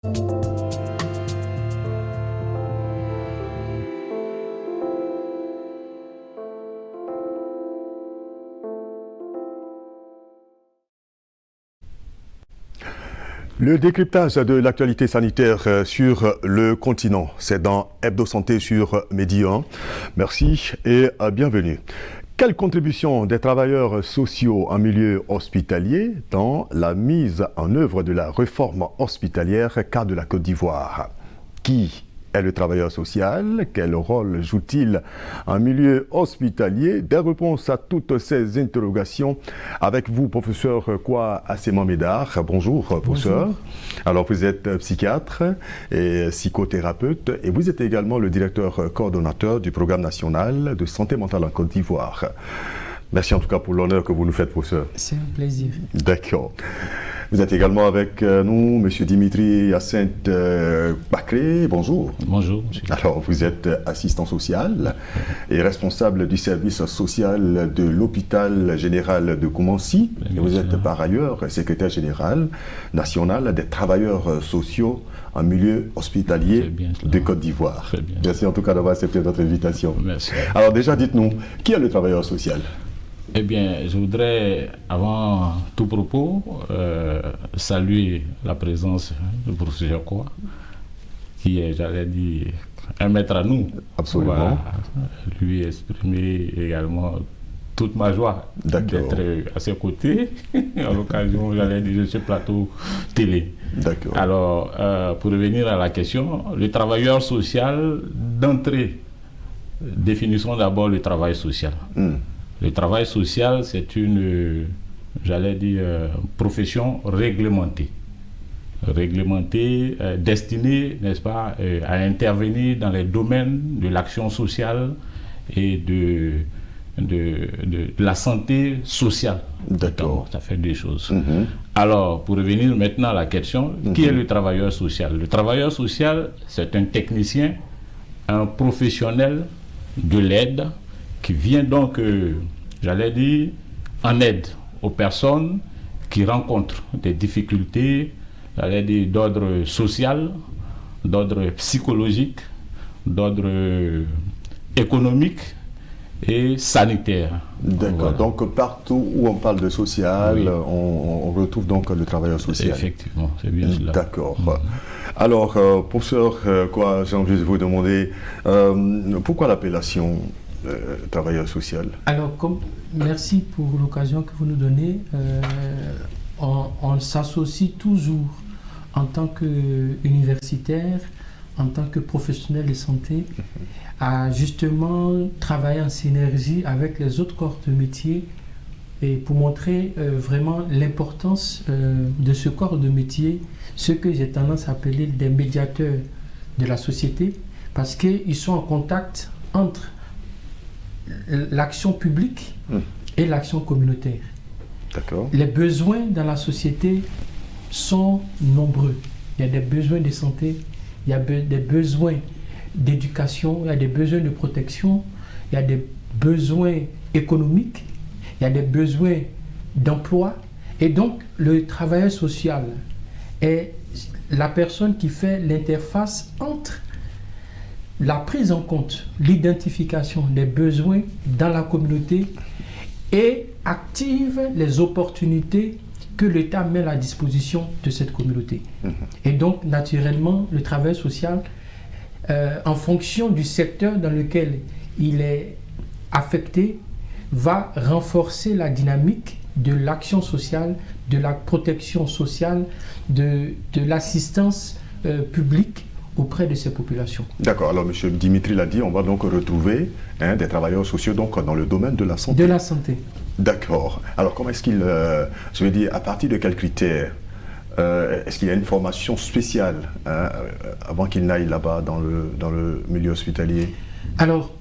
Le décryptage de l'actualité sanitaire sur le continent, c'est dans Hebdo Santé sur Midi 1. Merci et bienvenue. Quelle contribution des travailleurs sociaux en milieu hospitalier dans la mise en œuvre de la réforme hospitalière qu'a de la Côte d'Ivoire? Qui est le travailleur social? Quel rôle joue-t-il en milieu hospitalier? Des réponses à toutes ces interrogations avec vous, professeur Kwa Asseman-Médard. Bonjour, professeur. Bonjour. Alors, vous êtes psychiatre et psychothérapeute et vous êtes également le directeur coordonnateur du programme national de santé mentale en Côte d'Ivoire. Merci en tout cas pour l'honneur que vous nous faites, professeur. C'est un plaisir. D'accord. Vous êtes également avec nous, M. Dimitri Hyacinthe Bacré. Bonjour. Bonjour. Alors, vous êtes assistant social et responsable du service social de l'hôpital général de Koumansi. Et vous êtes par ailleurs secrétaire général national des travailleurs sociaux en milieu hospitalier de Côte d'Ivoire. Merci en tout cas d'avoir accepté notre invitation. Merci. Alors déjà, dites-nous, qui est le travailleur social ? Eh bien, je voudrais, avant tout propos, saluer la présence du professeur Kwa, qui est, j'allais dire, un maître à nous. Absolument. Voilà, lui exprimer également toute ma joie d'être à ses côtés, à l'occasion, j'allais dire, de ce plateau télé. D'accord. Alors, pour revenir à la question, le travailleur social, d'entrée, définissons d'abord le travail social. Le travail social, c'est une, j'allais dire, profession réglementée. Réglementée, destinée, n'est-ce pas, à intervenir dans les domaines de l'action sociale et de la santé sociale. D'accord. Ça fait des choses. Alors, pour revenir maintenant à la question, qui est le travailleur social? Le travailleur social, c'est un technicien, un professionnel de l'aide, qui vient donc, j'allais dire, en aide aux personnes qui rencontrent des difficultés, j'allais dire, d'ordre social, d'ordre psychologique, d'ordre économique et sanitaire. D'accord. Voilà. Donc partout où on parle de social, oui, on retrouve donc le travailleur social. Effectivement, c'est bien cela. D'accord. Alors, professeur, quoi, j'ai envie de vous demander, pourquoi l'appellation travailleur social? Alors, merci pour l'occasion que vous nous donnez. On s'associe toujours en tant qu'universitaire, en tant que professionnel de santé, à justement travailler en synergie avec les autres corps de métier et pour montrer vraiment l'importance de ce corps de métier, ce que j'ai tendance à appeler des médiateurs de la société, parce qu'ils sont en contact entre l'action publique et l'action communautaire. D'accord. Les besoins dans la société sont nombreux. Il y a des besoins de santé, il y a des besoins d'éducation, il y a des besoins de protection, il y a des besoins économiques, il y a des besoins d'emploi. Et donc, le travailleur social est la personne qui fait l'interface entre la prise en compte, l'identification des besoins dans la communauté et active les opportunités que l'État met à la disposition de cette communauté. Et donc, naturellement, le travail social, en fonction du secteur dans lequel il est affecté, va renforcer la dynamique de l'action sociale, de la protection sociale, de l'assistance publique auprès de ces populations. D'accord. Alors, M. Dimitri l'a dit, on va donc retrouver des travailleurs sociaux donc, dans le domaine de la santé. De la santé. D'accord. Alors, comment est-ce qu'il, je veux dire, à partir de quels critères est-ce qu'il y a une formation spéciale avant qu'il n'aille là-bas dans le milieu hospitalier? Alors,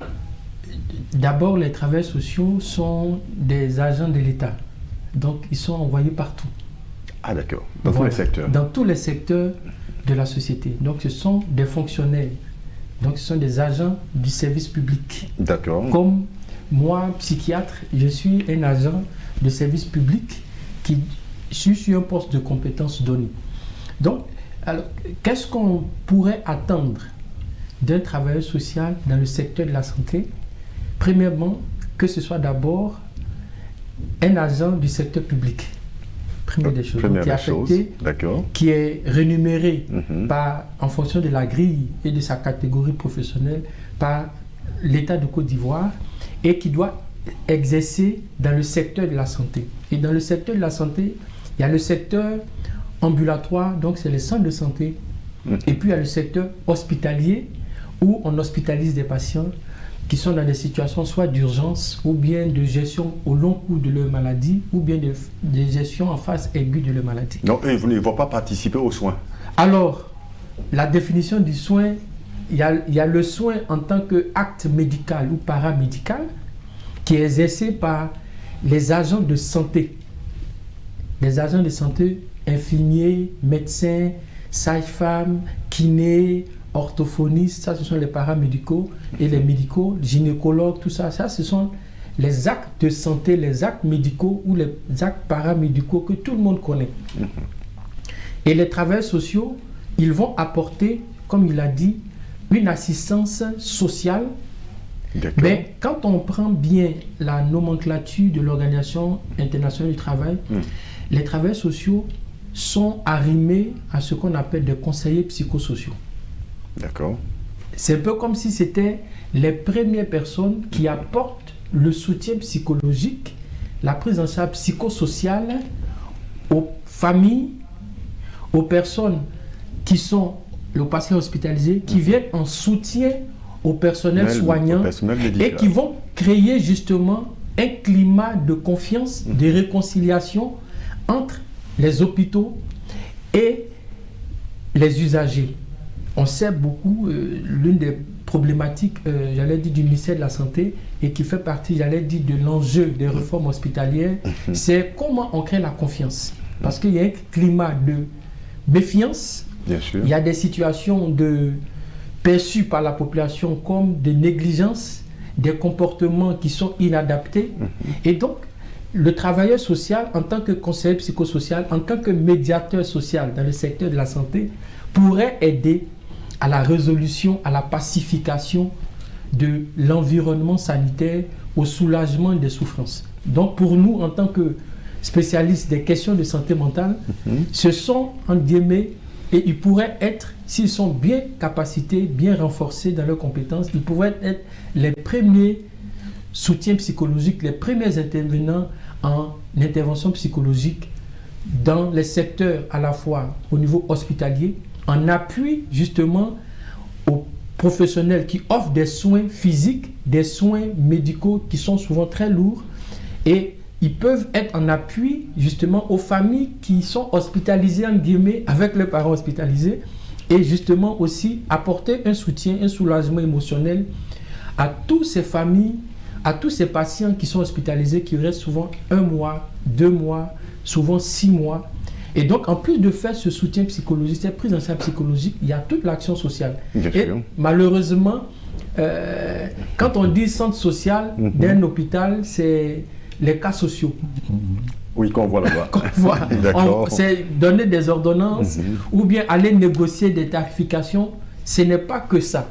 d'abord, les travailleurs sociaux sont des agents de l'État. Donc, ils sont envoyés partout. Ah, d'accord. Dans tous les secteurs? Dans tous les secteurs de la société. Donc, ce sont des fonctionnaires. Donc, ce sont des agents du service public. D'accord. Comme moi, psychiatre, je suis un agent de service public qui suis sur un poste de compétences donné. Donc, Alors, qu'est-ce qu'on pourrait attendre d'un travailleur social dans le secteur de la santé? Premièrement, que ce soit d'abord un agent du secteur public. Première des choses. Donc, qui est affecté, qui est rémunéré en fonction de la grille et de sa catégorie professionnelle par l'État de Côte d'Ivoire et qui doit exercer dans le secteur de la santé. Et dans le secteur de la santé, il y a le secteur ambulatoire, donc c'est les centres de santé. Et puis il y a le secteur hospitalier où on hospitalise des patients qui sont dans des situations soit d'urgence ou bien de gestion au long cours de leur maladie ou bien de gestion en phase aiguë de leur maladie. Donc ils ne vont pas participer aux soins. Alors, la définition du soin, il y a le soin en tant qu'acte médical ou paramédical qui est exercé par les agents de santé. Les agents de santé, infirmiers, médecins, sages-femmes, kinés, orthophonistes, ça ce sont les paramédicaux et les médicaux, gynécologues, tout ça, ce sont les actes de santé, les actes médicaux ou les actes paramédicaux que tout le monde connaît. Et les travailleurs sociaux, ils vont apporter, comme il a dit, une assistance sociale. Mais quand on prend bien la nomenclature de l'Organisation internationale du travail, les travailleurs sociaux sont arrimés à ce qu'on appelle des conseillers psychosociaux. D'accord. C'est un peu comme si c'était les premières personnes qui apportent le soutien psychologique, la prise en charge psychosociale aux familles, aux personnes qui sont les patients hospitalisés, qui viennent en soutien au personnel soignant et qui vont créer justement un climat de confiance, de réconciliation entre les hôpitaux et les usagers. On sait beaucoup, l'une des problématiques, j'allais dire, du ministère de la Santé et qui fait partie, j'allais dire, de l'enjeu des réformes hospitalières, c'est comment on crée la confiance. Parce qu'il y a un climat de méfiance, bien sûr. Il y a des situations perçues par la population comme des négligences, des comportements qui sont inadaptés. Et donc, le travailleur social, en tant que conseiller psychosocial, en tant que médiateur social dans le secteur de la santé, pourrait aider à la résolution, à la pacification de l'environnement sanitaire, au soulagement des souffrances. Donc pour nous, en tant que spécialistes des questions de santé mentale, ce sont, entre guillemets, et ils pourraient être, s'ils sont bien capacités, bien renforcés dans leurs compétences, ils pourraient être les premiers soutiens psychologiques, les premiers intervenants en intervention psychologique dans les secteurs à la fois au niveau hospitalier, en appui justement aux professionnels qui offrent des soins physiques, des soins médicaux qui sont souvent très lourds, et ils peuvent être en appui justement aux familles qui sont hospitalisées en guillemets avec leurs parents hospitalisés, et justement aussi apporter un soutien, un soulagement émotionnel à toutes ces familles, à tous ces patients qui sont hospitalisés, qui restent souvent 1 mois, 2 mois, souvent 6 mois. Et donc, en plus de faire ce soutien psychologique, cette prise en charge psychologique, il y a toute l'action sociale. Et malheureusement, quand on dit centre social d'un hôpital, c'est les cas sociaux. Oui, qu'on voit là-bas. C'est donner des ordonnances ou bien aller négocier des tarifications. Ce n'est pas que ça.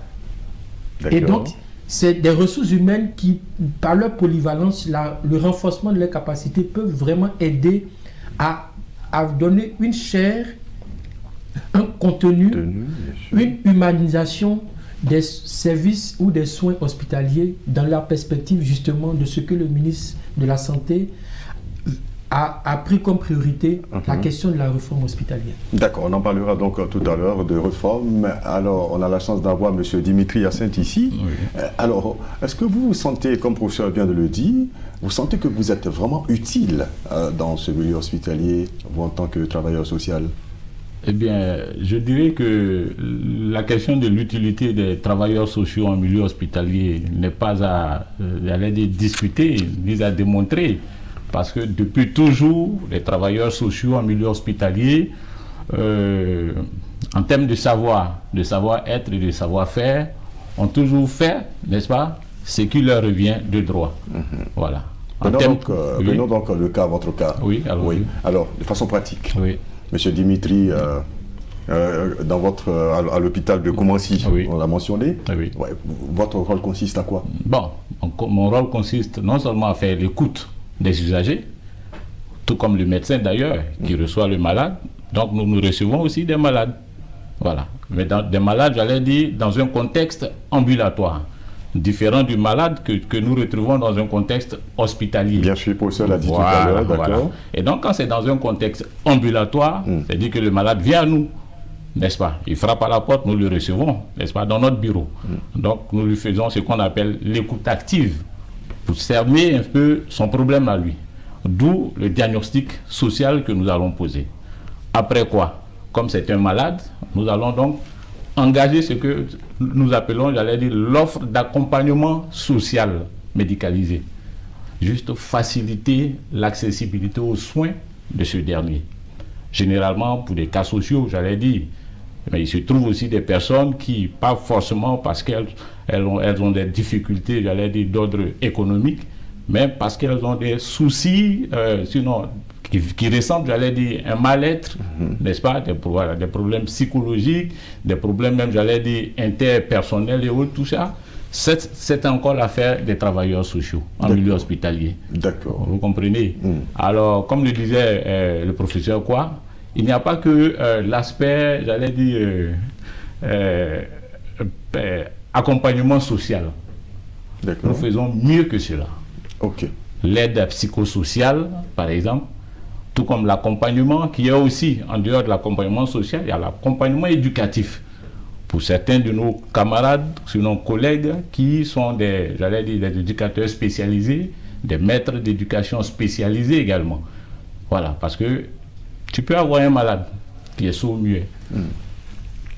Et donc, c'est des ressources humaines qui, par leur polyvalence, le renforcement de leurs capacités, peuvent vraiment aider à donner une chair, un contenu, une humanisation des services ou des soins hospitaliers dans la perspective justement de ce que le ministre de la Santé a pris comme priorité, la question de la réforme hospitalière. D'accord, on en parlera donc tout à l'heure de réforme. Alors, on a la chance d'avoir M. Dimitri Hyacinthe ici. Oui. Alors, est-ce que vous vous sentez, comme le professeur vient de le dire, vous sentez que vous êtes vraiment utile dans ce milieu hospitalier, vous en tant que travailleur social? Eh bien, je dirais que la question de l'utilité des travailleurs sociaux en milieu hospitalier n'est pas à discuter, ni à démontrer. Parce que depuis toujours, les travailleurs sociaux en milieu hospitalier, en termes de savoir-être et de savoir-faire, ont toujours fait, n'est-ce pas, ce qui leur revient de droit. Voilà. Prenons donc votre cas. Oui, alors, oui. Alors, de façon pratique, oui. Monsieur Dimitri, à l'hôpital de Koumassi, Oui. on l'a mentionné. Oui. Ouais, votre rôle consiste à quoi? Bon, mon rôle consiste non seulement à faire l'écoute des usagers, tout comme le médecin d'ailleurs, qui reçoit le malade. Donc nous recevons aussi des malades. Voilà. Mais des malades, j'allais dire, dans un contexte ambulatoire, différent du malade que nous retrouvons dans un contexte hospitalier. Bien sûr, pour ça, l'a dit tout à l'heure, d'accord. Voilà. Et donc, quand c'est dans un contexte ambulatoire, c'est-à-dire que le malade vient à nous, n'est-ce pas? Il frappe à la porte, nous le recevons, n'est-ce pas, dans notre bureau. Donc, nous lui faisons ce qu'on appelle l'écoute active, pour cerner un peu son problème à lui. D'où le diagnostic social que nous allons poser. Après quoi, comme c'est un malade, nous allons donc engager ce que nous appelons, j'allais dire, l'offre d'accompagnement social médicalisé. Juste faciliter l'accessibilité aux soins de ce dernier. Généralement, pour des cas sociaux, j'allais dire, mais il se trouve aussi des personnes qui, pas forcément parce qu'elles ont des difficultés, j'allais dire, d'ordre économique, mais parce qu'elles ont des soucis, sinon, qui ressemblent, j'allais dire, un mal-être, n'est-ce pas, des problèmes psychologiques, des problèmes même, j'allais dire, interpersonnels et autres, tout ça. C'est encore l'affaire des travailleurs sociaux en milieu hospitalier. D'accord. Vous comprenez? Alors, comme le disait le professeur Quoi, il n'y a pas que l'aspect, j'allais dire, accompagnement social. Nous faisons mieux que cela. Ok. L'aide psychosociale, par exemple, tout comme l'accompagnement, qui est aussi, en dehors de l'accompagnement social, il y a l'accompagnement éducatif. Pour certains de nos camarades, sinon collègues, qui sont j'allais dire, des éducateurs spécialisés, des maîtres d'éducation spécialisés également. Voilà, parce que tu peux avoir un malade qui est sourd-muet,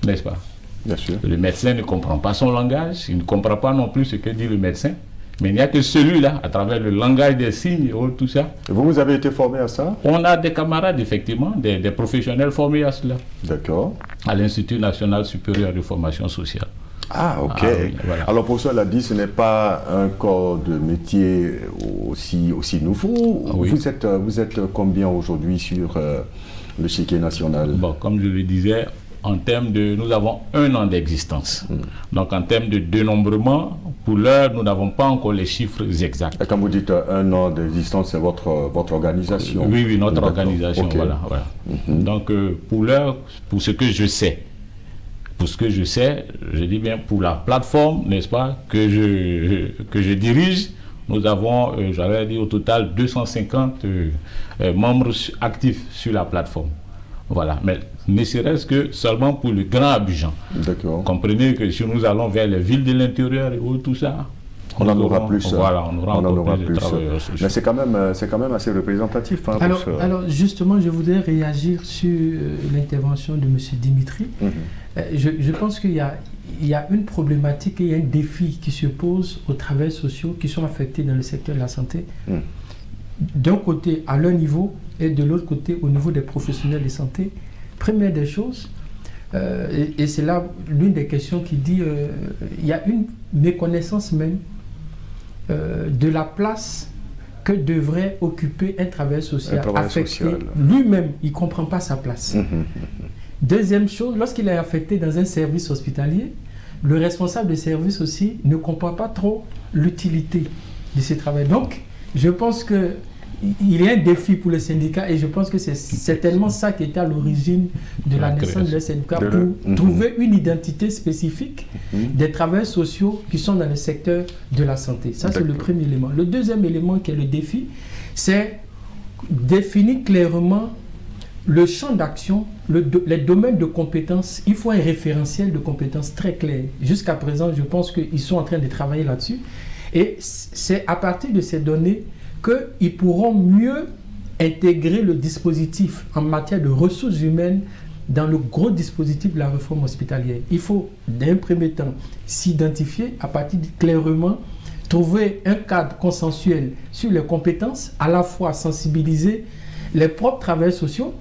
n'est-ce pas? Bien sûr. Le médecin ne comprend pas son langage, il ne comprend pas non plus ce que dit le médecin, mais il n'y a que celui-là, à travers le langage des signes et tout ça. Vous avez été formé à ça? On a des camarades, effectivement, des professionnels formés à cela. D'accord. À l'Institut national supérieur de formation sociale. Ah, ok. Ah, oui, voilà. Alors, pour ça, l'a dit, ce n'est pas un corps de métier aussi nouveau. Ah, oui. Vous êtes combien aujourd'hui sur le chiquier national? Bon, comme je le disais, nous avons 1 an d'existence. Donc, en termes de dénombrement, pour l'heure, nous n'avons pas encore les chiffres exacts. Et quand vous dites 1 an d'existence, c'est votre organisation? Oui, notre organisation, Okay. voilà. Donc, pour l'heure, pour ce que je sais, je dis bien pour la plateforme, n'est-ce pas, que je dirige, nous avons, j'allais dire, au total 250 membres actifs sur la plateforme. Voilà, mais ne serait-ce que seulement pour le Grand Abidjan. D'accord. Comprenez que si nous allons vers les villes de l'intérieur et tout ça, on en aura plus. Voilà, on aura plus de travailleurs sociaux. Mais c'est quand même assez représentatif. Hein, alors, justement, je voudrais réagir sur l'intervention de M. Dimitri. Je pense qu'il y a une problématique et il y a un défi qui se pose aux travailleurs sociaux qui sont affectés dans le secteur de la santé. D'un côté, à leur niveau, et de l'autre côté, au niveau des professionnels de santé. Première des choses, et c'est là l'une des questions qui dit il y a une méconnaissance même de la place que devrait occuper un travailleur social affecté. Lui-même, il ne comprend pas sa place. Deuxième chose, lorsqu'il est affecté dans un service hospitalier, le responsable de service aussi ne comprend pas trop l'utilité de ce travail. Donc, je pense qu'il y a un défi pour les syndicats et je pense que c'est certainement ça qui était à l'origine de la naissance des syndicats pour trouver une identité spécifique des travailleurs sociaux qui sont dans le secteur de la santé. Ça, c'est le premier élément. Le deuxième élément qui est le défi, c'est définir clairement le champ d'action, les domaines de compétences. Il faut un référentiel de compétences très clair. Jusqu'à présent, je pense qu'ils sont en train de travailler là-dessus. Et c'est à partir de ces données qu'ils pourront mieux intégrer le dispositif en matière de ressources humaines dans le gros dispositif de la réforme hospitalière. Il faut, d'un premier temps, s'identifier à partir de clairement, trouver un cadre consensuel sur les compétences, à la fois sensibiliser les propres travailleurs sociaux.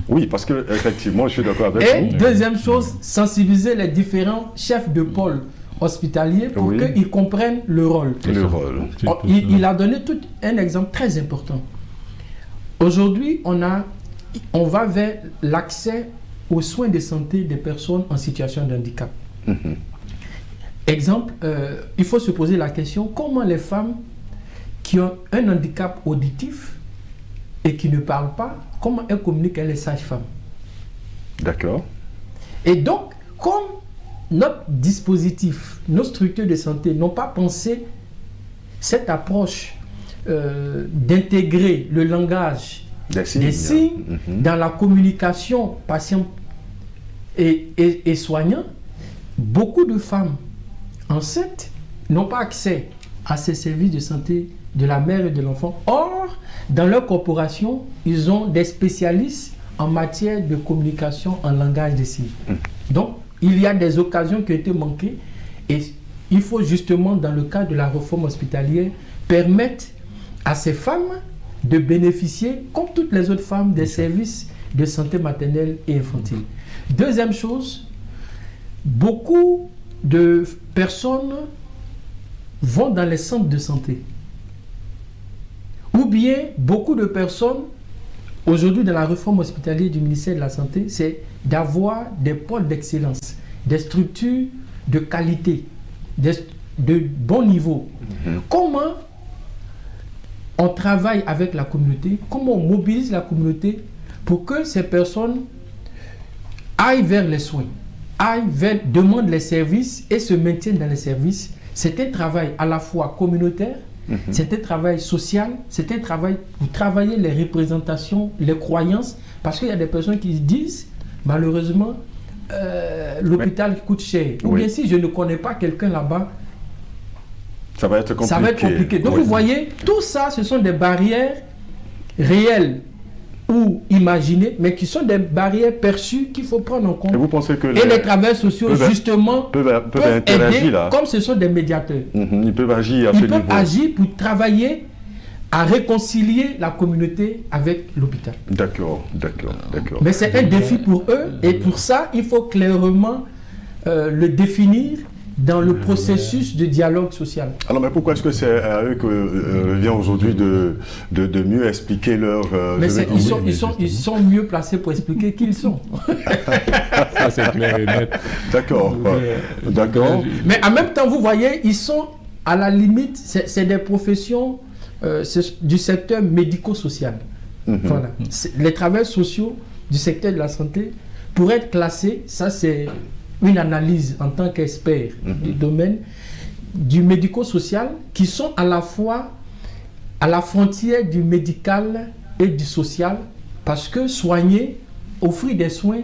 Oui, parce que effectivement, je suis d'accord avec vous. Et deuxième chose, sensibiliser les différents chefs de pôle hospitaliers pour qu'ils comprennent le rôle. Il a donné un exemple très important. Aujourd'hui, on va vers l'accès aux soins de santé des personnes en situation de handicap. Exemple, il faut se poser la question, comment les femmes qui ont un handicap auditif et qui ne parlent pas, comment elles communiquent avec les sages-femmes? D'accord. Et donc, comme notre dispositif, nos structures de santé n'ont pas pensé cette approche d'intégrer le langage des signes dans la communication patient et soignant, beaucoup de femmes enceintes n'ont pas accès à ces services de santé de la mère et de l'enfant. Or, dans leur corporation, ils ont des spécialistes en matière de communication en langage des signes. Donc, il y a des occasions qui ont été manquées et il faut justement, dans le cadre de la réforme hospitalière, permettre à ces femmes de bénéficier, comme toutes les autres femmes, des services de santé maternelle et infantile. Deuxième chose, beaucoup de personnes vont dans les centres de santé. Ou bien, beaucoup de personnes, aujourd'hui dans la réforme hospitalière du ministère de la Santé, c'est d'avoir des pôles d'excellence, des structures de qualité, de bon niveau. Comment on travaille avec la communauté, comment on mobilise la communauté pour que ces personnes aillent vers les soins, demandent les services et se maintiennent dans les services. C'est un travail à la fois communautaire, c'est un travail social, c'est un travail pour travailler les représentations, les croyances, parce qu'il y a des personnes qui disent, malheureusement, l'hôpital coûte cher. Ou bien si je ne connais pas quelqu'un là-bas, ça va être compliqué. Donc vous voyez, tout ça, ce sont des barrières réelles ou imaginées, mais qui sont des barrières perçues qu'il faut prendre en compte. Et vous pensez que les travailleurs sociaux, justement, peuvent aider, là. Comme ce sont des médiateurs. Ils peuvent agir à ce niveau. Ils peuvent agir pour travailler à réconcilier la communauté avec l'hôpital. D'accord. Mais c'est un défi pour eux, et pour ça, il faut clairement le définir dans le processus de dialogue social. Alors, mais pourquoi est-ce que c'est à eux que revient aujourd'hui de mieux expliquer leur... ils sont mieux placés pour expliquer qui ils sont. Ça, c'est clair et net. D'accord. Mais en même temps, vous voyez, ils sont à la limite, c'est des professions du secteur médico-social. Voilà. Les travailleurs sociaux du secteur de la santé pourraient être classés, ça c'est une analyse en tant qu'expert du domaine du médico-social, qui sont à la fois à la frontière du médical et du social, parce que soigner, offrir des soins,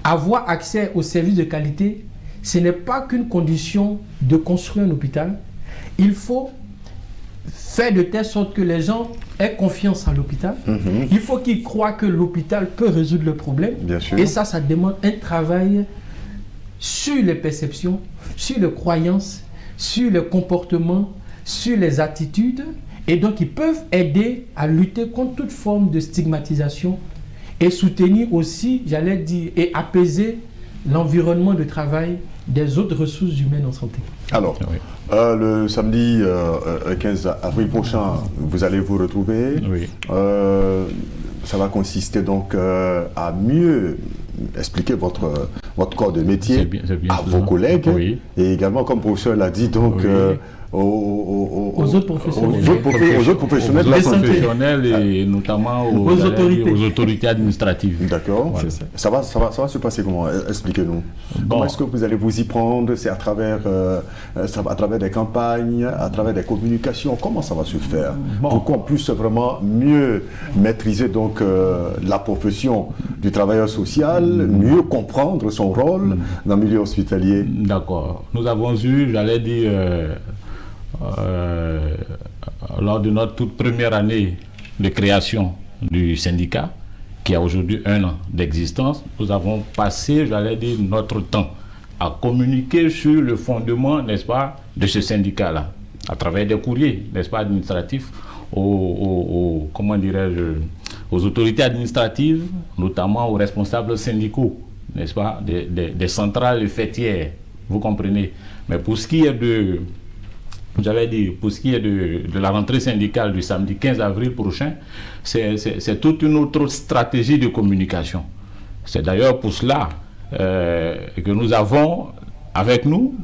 avoir accès aux services de qualité, ce n'est pas qu'une condition de construire un hôpital. Il faut faire de telle sorte que les gens aient confiance en l'hôpital. Il faut qu'ils croient que l'hôpital peut résoudre le problème. Bien sûr. Et ça demande un travail sur les perceptions, sur les croyances, sur le comportement, sur les attitudes. Et donc, ils peuvent aider à lutter contre toute forme de stigmatisation et soutenir aussi, j'allais dire, et apaiser l'environnement de travail des autres ressources humaines en santé. Alors, le samedi 15 avril prochain, vous allez vous retrouver. Ça va consister donc à mieux expliquer votre corps de métier à vos collègues et également, comme le professeur l'a dit, donc aux autres professionnels, de la santé et notamment aux autorités administratives. D'accord. Voilà. Ça va se passer comment? Expliquez-nous. Comment est-ce que vous allez vous y prendre? C'est à travers des campagnes, à travers des communications? Comment ça va se faire pour qu'on puisse vraiment mieux maîtriser donc la profession du travailleur social, mieux comprendre son rôle dans le milieu hospitalier? D'accord. Nous avons eu, j'allais dire, lors de notre toute première année de création du syndicat, qui a aujourd'hui 1 an d'existence, nous avons passé, j'allais dire, notre temps à communiquer sur le fondement, n'est-ce pas, de ce syndicat-là, à travers des courriers, n'est-ce pas, administratifs, comment dirais-je, aux autorités administratives, notamment aux responsables syndicaux, n'est-ce pas, des centrales fêtières, vous comprenez. Mais pour ce qui est pour ce qui est de la rentrée syndicale du samedi 15 avril prochain, c'est toute une autre stratégie de communication. C'est d'ailleurs pour cela que nous avons avec nous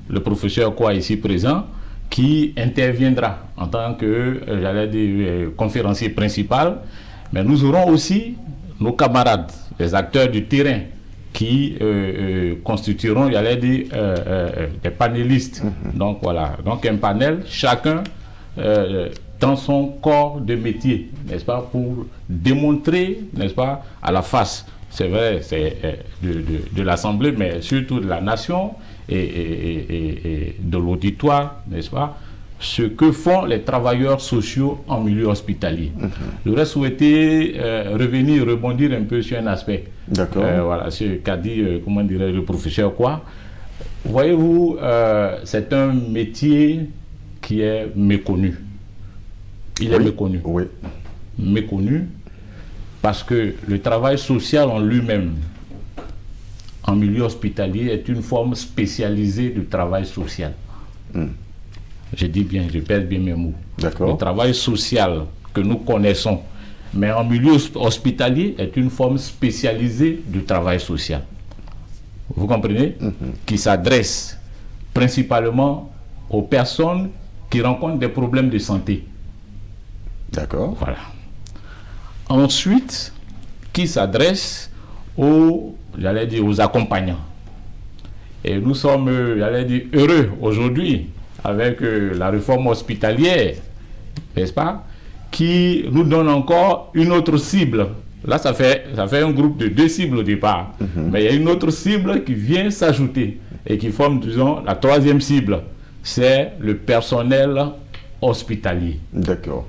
le professeur Kwa ici présent, qui interviendra en tant que, j'allais dire, conférencier principal. Mais nous aurons aussi nos camarades, les acteurs du terrain, qui constitueront, j'allais dire, des panélistes. Donc voilà, donc un panel, chacun dans son corps de métier, n'est-ce pas, pour démontrer, n'est-ce pas, à la face, c'est vrai, c'est de l'Assemblée, mais surtout de la nation et de l'auditoire, n'est-ce pas, ce que font les travailleurs sociaux en milieu hospitalier. J'aurais souhaité rebondir un peu sur un aspect. D'accord. Voilà, ce qu'a dit, comment dirais le professeur Kwa. Voyez-vous, c'est un métier qui est méconnu. Il est méconnu. Oui. Méconnu parce que le travail social en lui-même, en milieu hospitalier, est une forme spécialisée de travail social. Je dis bien, je pèse bien mes mots. D'accord. Le travail social que nous connaissons, mais en milieu hospitalier, est une forme spécialisée du travail social. Vous comprenez? Qui s'adresse principalement aux personnes qui rencontrent des problèmes de santé. D'accord. Voilà. Ensuite, qui s'adresse aux, j'allais dire, aux accompagnants. Et nous sommes, j'allais dire, heureux aujourd'hui avec la réforme hospitalière, n'est-ce pas, qui nous donne encore une autre cible. Là, ça fait un groupe de 2 cibles au départ. Mais il y a une autre cible qui vient s'ajouter et qui forme, disons, la 3e cible. C'est le personnel hospitalier. D'accord.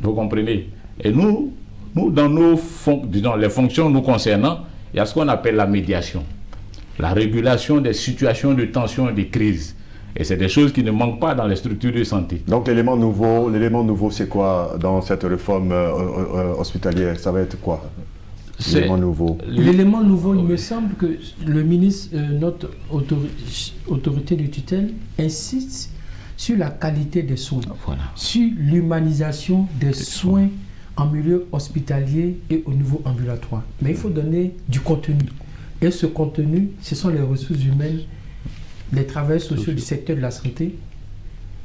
Vous comprenez? Et nous dans nos disons, les fonctions nous concernant, il y a ce qu'on appelle la médiation, la régulation des situations de tension et de crise. Et c'est des choses qui ne manquent pas dans les structures de santé. Donc l'élément nouveau, c'est quoi dans cette réforme hospitalière? Ça va être quoi? L'élément nouveau. L'élément nouveau, il me semble que le ministre, notre autorité de tutelle, insiste sur la qualité des soins, sur l'humanisation des soins en milieu hospitalier et au niveau ambulatoire. Mais il faut donner du contenu. Et ce contenu, ce sont les ressources humaines, les travailleurs sociaux du secteur de la santé,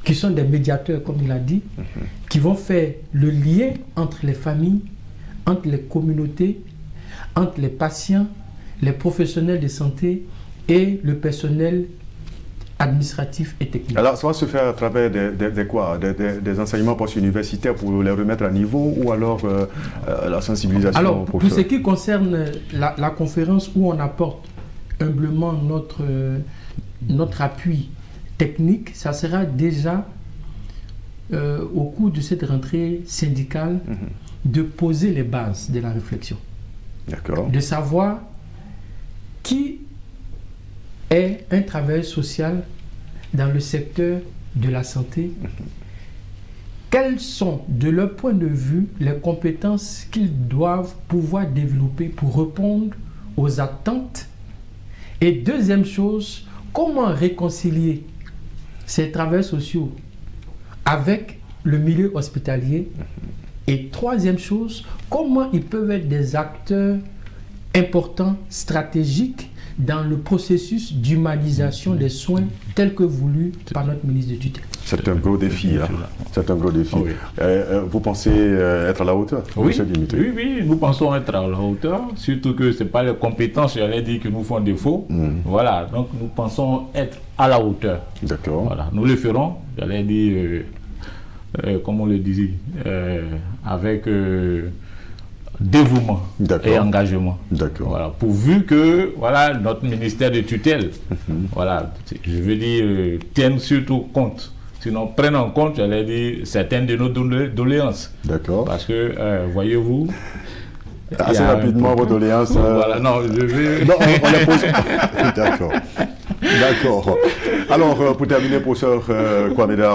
qui sont des médiateurs, comme il a dit, qui vont faire le lien entre les familles, entre les communautés, entre les patients, les professionnels de santé et le personnel administratif et technique. Alors, ça va se faire à travers des enseignements post-universitaires pour les remettre à niveau, ou alors la sensibilisation? Alors, pour ce qui concerne la conférence où on apporte humblement notre appui technique, ça sera déjà au cours de cette rentrée syndicale de poser les bases de la réflexion. D'accord. De savoir qui est un travailleur social dans le secteur de la santé, quelles sont, de leur point de vue, les compétences qu'ils doivent pouvoir développer pour répondre aux attentes. Et deuxième chose, comment réconcilier ces travailleurs sociaux avec le milieu hospitalier. Et troisième chose, comment ils peuvent être des acteurs importants, stratégiques, dans le processus d'humanisation des soins tel que voulu par notre ministre de tutelle. C'est un gros défi. Hein. C'est un gros défi. Oui. Vous pensez être à la hauteur? Oui, nous pensons être à la hauteur, surtout que ce n'est pas les compétences, j'allais dire, qui nous font défaut. Voilà, donc nous pensons être à la hauteur. D'accord. Voilà, nous le ferons, j'allais dire, comme on le dit, avec dévouement et engagement. D'accord. Voilà, pourvu que voilà, notre ministère de tutelle, voilà, je veux dire, tienne surtout compte. Sinon, prennent en compte, j'allais dire, certaines de nos doléances. D'accord. Parce que, voyez-vous... Assez rapidement, vos doléances... Voilà, non, je vais... Non, on les pose... D'accord. D'accord. Alors, pour terminer, professeur Kwameda,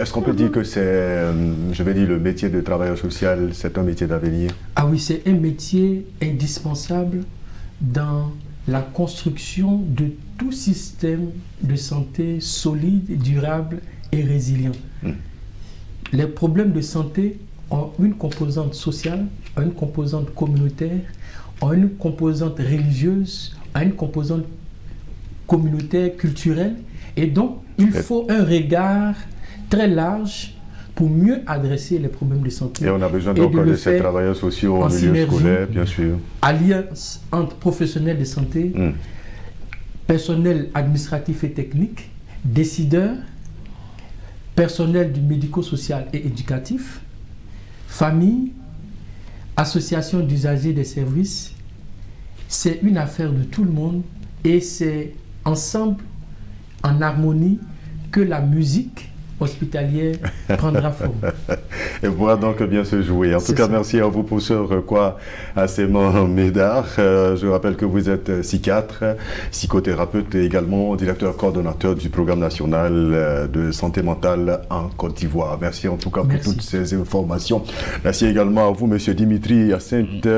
est-ce qu'on peut dire que c'est, je vais dire, le métier de travailleur social, c'est un métier d'avenir? Ah oui, c'est un métier indispensable dans la construction de tout système de santé solide, durable et résilient. Les problèmes de santé ont une composante sociale, une composante communautaire, ont une composante religieuse, ont une composante communautaire, culturelle, et donc il faut un regard très large pour mieux adresser les problèmes de santé. Et on a besoin donc de ces travailleurs sociaux en milieu scolaire, bien sûr. Alliance entre professionnels de santé, personnel administratif et technique, décideurs, personnel du médico-social et éducatif, famille, association d'usagers des services. C'est une affaire de tout le monde et c'est ensemble, en harmonie, que la musique hospitalière prendra forme. Et pourra donc bien se jouer. En tout cas, merci à vous, professeur Asséman Médard. Je rappelle que vous êtes psychiatre, psychothérapeute et également directeur coordonnateur du programme national de santé mentale en Côte d'Ivoire. Merci en tout cas pour toutes ces informations. Merci également à vous, monsieur Dimitri Hyacinthe.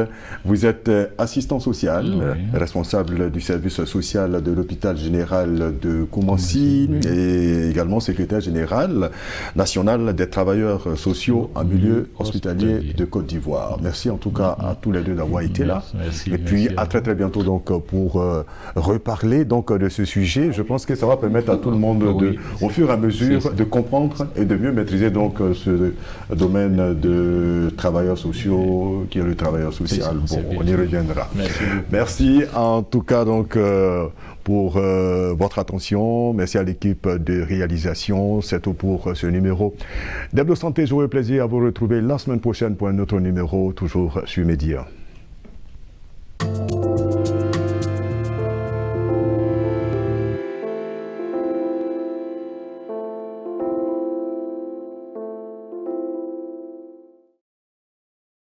Vous êtes assistant social, responsable du service social de l'hôpital général de Koumassi et également secrétaire général national des travailleurs sociaux en milieu hospitalier de Côte d'Ivoire. Merci en tout cas à tous les deux d'avoir été là. Et puis à très très bientôt donc pour reparler donc de ce sujet. Je pense que ça va permettre à tout le monde au fur et à mesure de comprendre et de mieux maîtriser donc ce domaine de travailleurs sociaux qui est le travailleur social. Bon, on y reviendra. Merci en tout cas donc pour votre attention. Merci à l'équipe de réalisation. C'est tout pour ce numéro d'Hebdo Santé. J'aurai plaisir à vous retrouver la semaine prochaine pour un autre numéro, toujours sur Média.